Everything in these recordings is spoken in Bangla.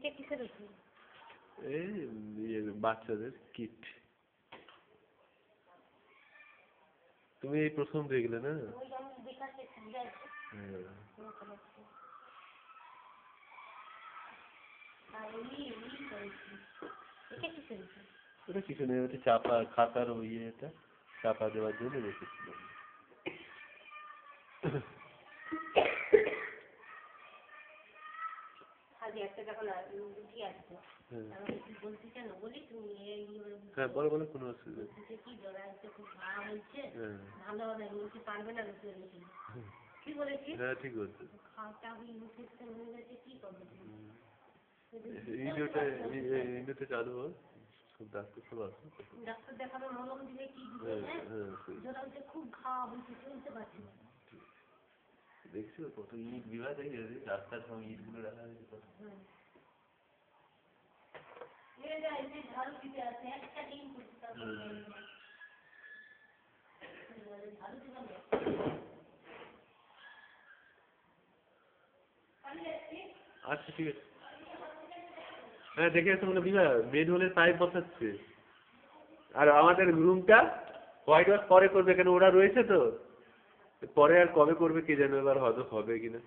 এটা কিসের ওষুধ? এই বাচ্চাদের কিট। তুমি এই প্রথম দেখলে না? হ্যাঁ। ওটা কিছু নেই, ওটা চাপা খাতার এটা চাপা দেওয়ার জন্য রেখেছিল। হ্যাঁ বলো বলো, কোনো অসুবিধা নেই। হ্যাঁ ঠিক বলছো। ইন্ডোতে চালু হোক, সব ডাক্তার সব আছে। ডাক্তার দেখাবে, মলম দিলে কি দিবে? খুব খাওয়া হয়েছে, চলতে পারছি না। দেখছো কত ইট বিভাগ হয়ে গেছে, রাস্তার সব ইট গুলো রাখা হয়েছে কত। আচ্ছা ঠিক আছে। হ্যাঁ দেখে আসতে বলে বিভা বেড হোলের পাইপ বসাচ্ছে। আর আমাদের রুমটা হোয়াইট ওয়াশ পরে করবে, কেন ওরা রয়েছে তো, পরে আর কবে করবে কে জানে, এবার হয়তো হবে কিনা।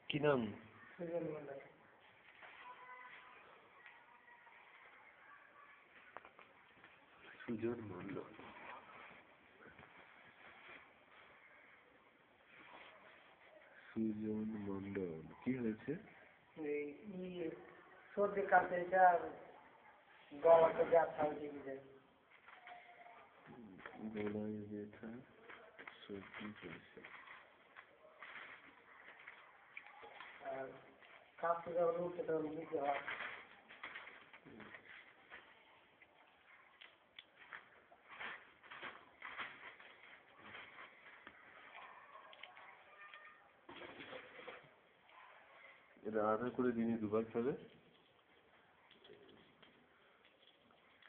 কি নাম? সুজন মন্ডল। সুজন মন্ডল কি হয়েছে? সর্দি কাশি, গলাতে ব্যথা হয়ে যায়। গলায় ব্যথা, সর্দি কাশি। আর কাশি যখন উঠে তখন দিতে হয়। এটা আধা করে দিনে দুবার খাবে।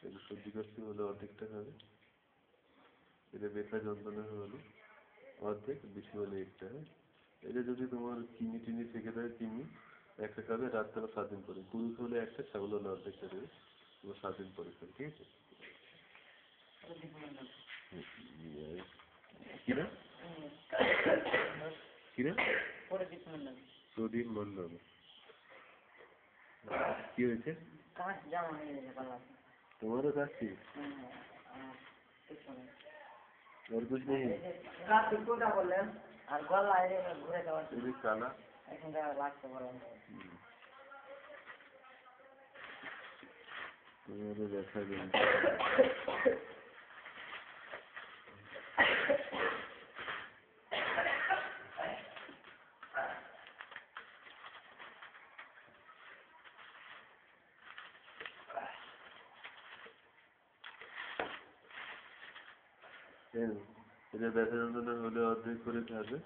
এটা সর্দি কাশি হলে অর্ধেকটা খাবে, এটা ব্যথা যন্ত্রণা হলে অর্ধেক, বেশি হলে একটা। হ্যাঁ, এটা যদি তোমার চিনি টিনি থেকে দেয়, চিনি একটা খাবে রাত্রে 7 দিন পরে, পুরুষ হলে একটা, ছাগল হলে অর্ধেকটা দেবে, তোমার 7 দিন পরে খাবে, ঠিক আছে? কিরা কিরা প্রদীপ মন্ডল। কি হয়েছে? তোমারও কাশি? और कुछ नहीं? আর গলায় ঘুরে যাওয়ার काला এখানটা লাগতে পারে। তোমারও দেখা যায়। এটা ব্যথা যন্ত্রণা হলে অর্ধেক করে খাবে।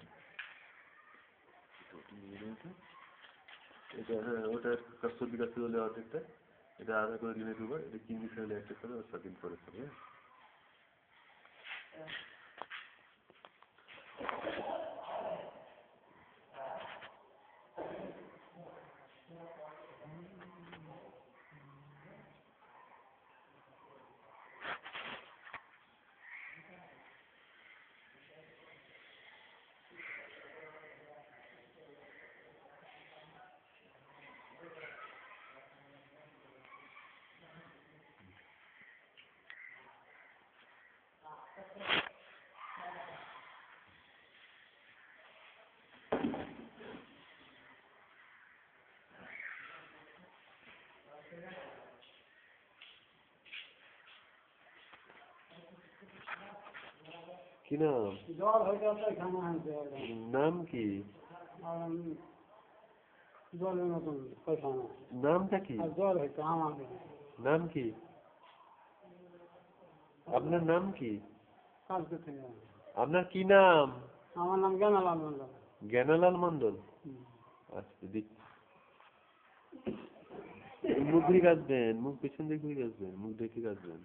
এটা হ্যাঁ, ওটা সর্দি কাশি হলে অর্ধেকটা, এটা আধা করে দিনে দুবার, এটা চিনি খেলে একটা খাবে, আর 7 দিন পরে খাবে। কি নাম? জ্বর হয়ে আছে এখানে আছে নাম কি? জলের মতন পায়খানা নামটা কি? আর জ্বর হয়েছে আমাকে নাম কি? আপনার নাম কি? কালকে থেকে আপনার কি নাম? আমার নাম জ্ঞানালাল মন্ডল। জ্ঞানালাল মন্ডল। আচ্ছা দিচ্ছি। মুখ ঘুরে কাঁদবেন, মুখ পেছন দিয়ে ঘুরে কাঁদবেন, মুখ দেখে কাঁদবেন।